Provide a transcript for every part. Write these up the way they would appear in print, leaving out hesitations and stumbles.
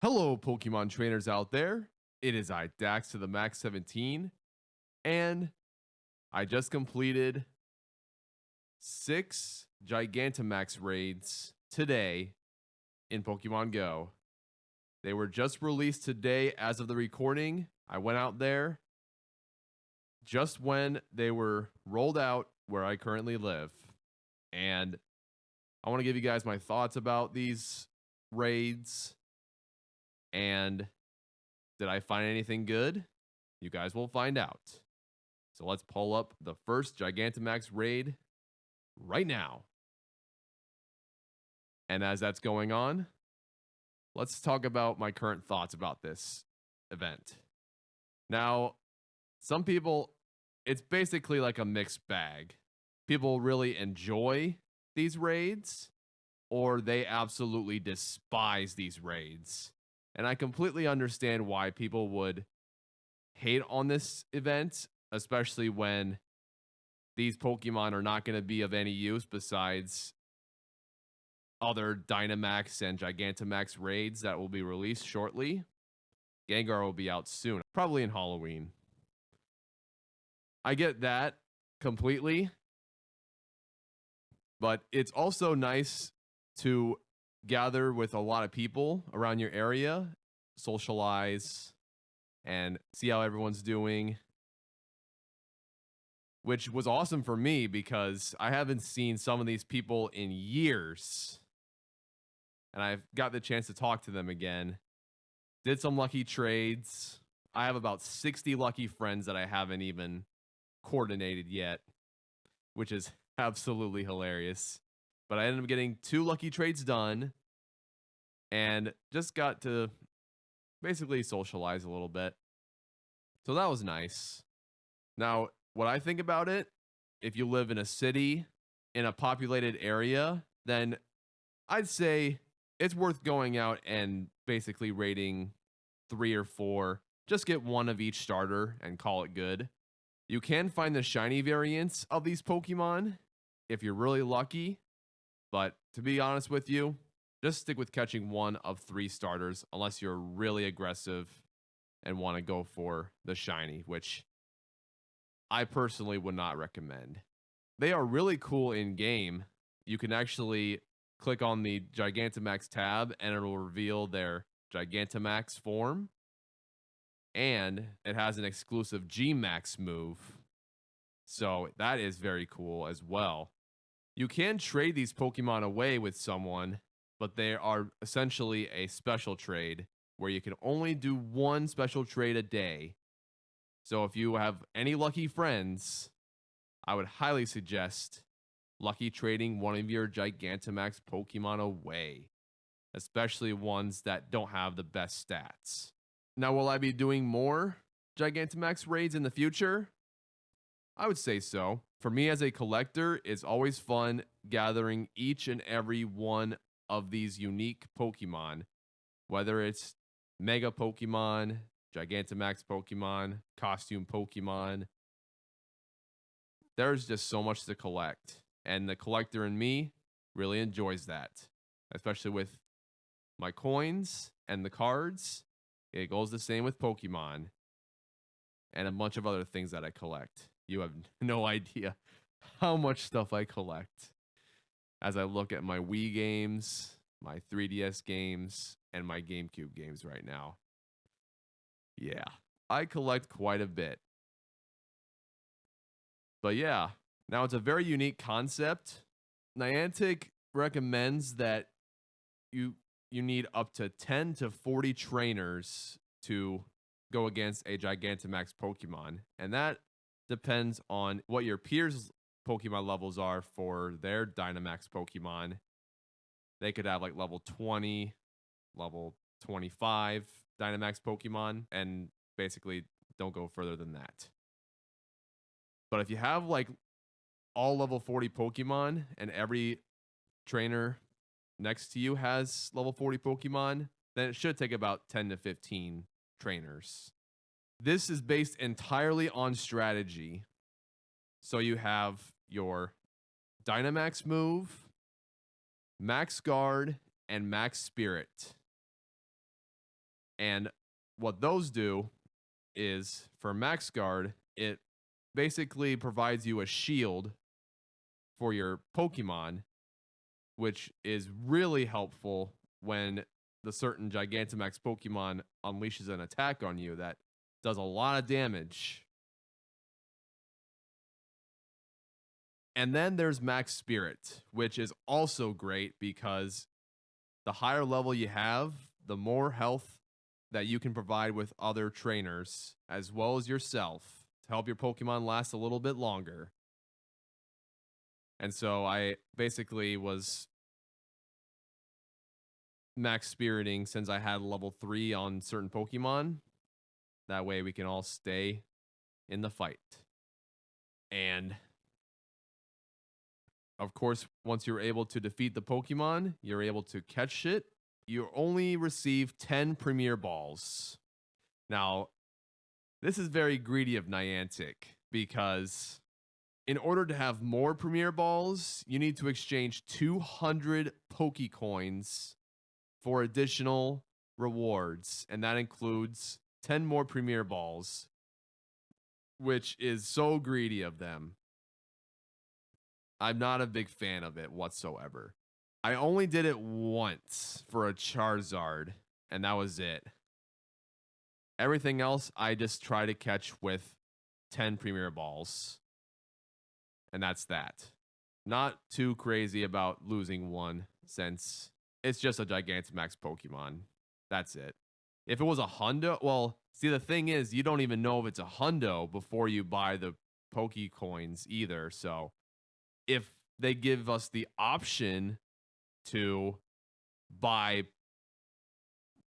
Hello, Pokemon trainers out there. It is I, Dax to the Max 17, and I just completed 6 Gigantamax raids today in Pokemon Go. They were just released today as of the recording. I went out there just when they were rolled out where I currently live. And I want to give you guys my thoughts about these raids. And did I find anything good? You guys will find out. So let's pull up the first Gigantamax raid right now. And as that's going on, let's talk about my current thoughts about this event. Now, some people, it's basically like a mixed bag. People really enjoy these raids, or they absolutely despise these raids. And I completely understand why people would hate on this event, especially when these Pokemon are not going to be of any use besides other Dynamax and Gigantamax raids that will be released shortly. Gengar will be out soon, probably in Halloween. I get that completely, but it's also nice to gather with a lot of people around your area, socialize, and see how everyone's doing, which was awesome for me because I haven't seen some of these people in years. And I've got the chance to talk to them again. Did some lucky trades. I have about 60 lucky friends that I haven't even coordinated yet, which is absolutely hilarious. But I ended up getting 2 lucky trades done and just got to basically socialize a little bit. So that was nice. Now, what I think about it, if you live in a city, in a populated area, then I'd say it's worth going out and basically raiding 3 or 4. Just get one of each starter and call it good. You can find the shiny variants of these Pokemon if you're really lucky. But to be honest with you, just stick with catching 1 of 3 starters unless you're really aggressive and want to go for the shiny, which I personally would not recommend. They are really cool in game. You can actually click on the Gigantamax tab and it'll reveal their Gigantamax form. And it has an exclusive G-Max move. So that is very cool as well. You can trade these Pokemon away with someone, but they are essentially a special trade where you can only do 1 special trade a day. So if you have any lucky friends, I would highly suggest lucky trading one of your Gigantamax Pokemon away, especially ones that don't have the best stats. Now, will I be doing more Gigantamax raids in the future? I would say so. For me as a collector, it's always fun gathering each and every one of these unique Pokemon, whether it's Mega Pokemon, Gigantamax Pokemon, costume Pokemon. There's just so much to collect, and the collector in me really enjoys that, especially with my coins and the cards. It goes the same with Pokemon and a bunch of other things that I collect. You have no idea how much stuff I collect as I look at my Wii games, my 3DS games, and my GameCube games right now. Yeah, I collect quite a bit. But yeah, now it's a very unique concept. Niantic recommends that you need up to 10 to 40 trainers to go against a Gigantamax Pokemon. And that depends on what your peers' Pokemon levels are for their Dynamax Pokemon. They could have like level 20, level 25 Dynamax Pokemon, and basically don't go further than that. But if you have like all level 40 Pokemon and every trainer next to you has level 40 Pokemon, then it should take about 10 to 15 trainers. This is based entirely on strategy. So you have your Dynamax move, Max Guard, and Max Spirit. And what those do is for Max Guard, it basically provides you a shield for your Pokemon, which is really helpful when the certain Gigantamax Pokemon unleashes an attack on you that does a lot of damage. And then there's Max Spirit, which is also great because the higher level you have, the more health that you can provide with other trainers, as well as yourself, to help your Pokemon last a little bit longer. And so I basically was max spiriting since I had level 3 on certain Pokemon. That way we can all stay in the fight. And of course, once you're able to defeat the Pokemon, you're able to catch it. You only receive 10 Premier Balls. Now, this is very greedy of Niantic because in order to have more Premier Balls, you need to exchange 200 Pokecoins for additional rewards. And that includes 10 more Premier Balls, which is so greedy of them. I'm not a big fan of it whatsoever. I only did it once for a Charizard, and that was it. Everything else, I just try to catch with 10 Premier Balls. And that's that. Not too crazy about losing one, since it's just a Gigantamax Pokemon. That's it. If it was a hundo, well, see, the thing is, you don't even know if it's a hundo before you buy the Pokecoins either. So if they give us the option to buy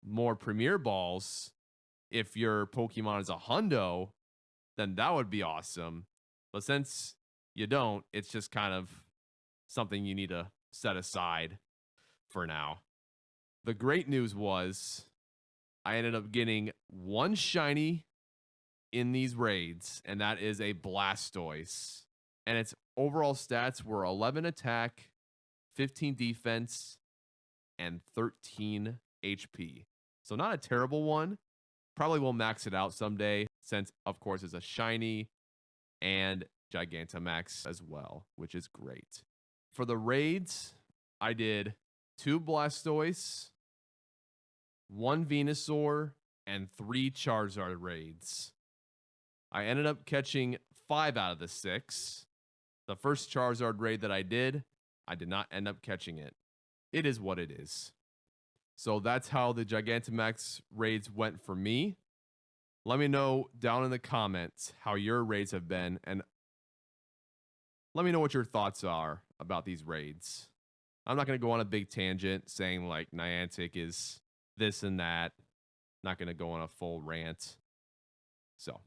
more Premier Balls, if your Pokemon is a hundo, then that would be awesome. But since you don't, it's just kind of something you need to set aside for now. The great news was I ended up getting one shiny in these raids, and that is a Blastoise. And its overall stats were 11 attack, 15 defense, and 13 HP. So not a terrible one. Probably will max it out someday since, of course, it's a shiny and Gigantamax as well, which is great. For the raids, I did 2 Blastoise, 1 Venusaur, and 3 Charizard raids. I ended up catching 5 out of the 6. The first Charizard raid that I did not end up catching it. It is what it is. So that's how the Gigantamax raids went for me. Let me know down in the comments how your raids have been, and let me know what your thoughts are about these raids. I'm not going to go on a big tangent saying like Niantic is this and that. Not going to go on a full rant. So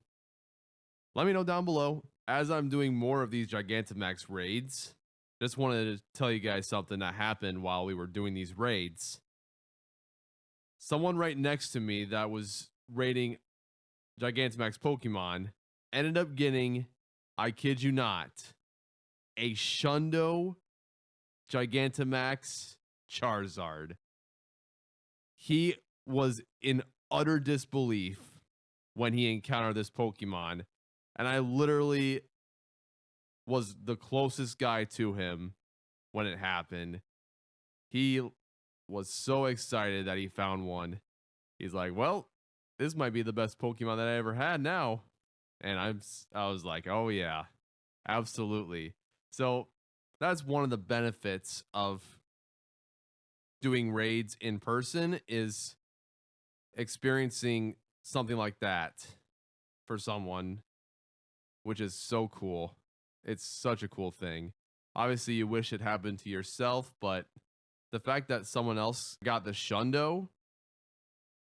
let me know down below. As I'm doing more of these Gigantamax raids, just wanted to tell you guys something that happened while we were doing these raids. Someone right next to me that was raiding Gigantamax Pokemon ended up getting, I kid you not, a Shundo Gigantamax Charizard. He was in utter disbelief when he encountered this Pokemon, and I literally was the closest guy to him when it happened. He was so excited that he found one. He's like, well, this might be the best Pokemon that I ever had now. And I was like, oh yeah, absolutely. So that's one of the benefits of doing raids in person, is experiencing something like that for someone, which is so cool. It's such a cool thing. Obviously, you wish it happened to yourself, but the fact that someone else got the Shundo,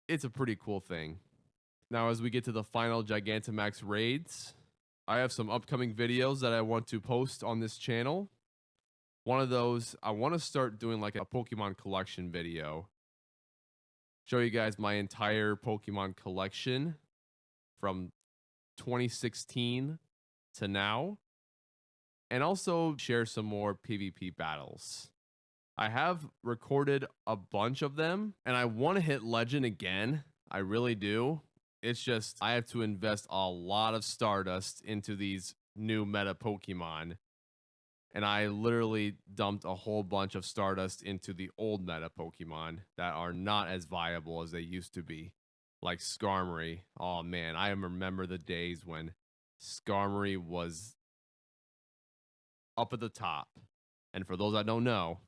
it's a pretty cool thing. Now, as we get to the final Gigantamax raids, I have some upcoming videos that I want to post on this channel. One of those, I want to start doing like a Pokemon collection video. Show you guys my entire Pokemon collection from 2016 to now. And also share some more PvP battles. I have recorded a bunch of them, and I want to hit Legend again. I really do. It's just I have to invest a lot of Stardust into these new meta Pokemon. And I literally dumped a whole bunch of Stardust into the old meta Pokemon that are not as viable as they used to be. Like Skarmory. Oh man, I remember the days when Skarmory was up at the top. And for those that don't know,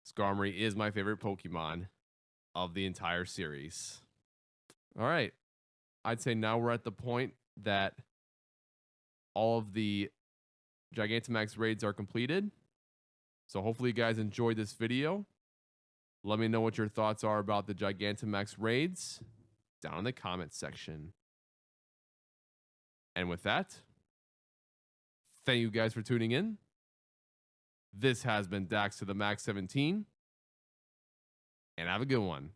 Skarmory is my favorite Pokemon of the entire series. All right. I'd say now we're at the point that all of the Gigantamax raids are completed. So hopefully you guys enjoyed this video. Let me know what your thoughts are about the Gigantamax raids down in the comments section. And with that, thank you guys for tuning in. This has been Dax to the Max 17, and have a good one.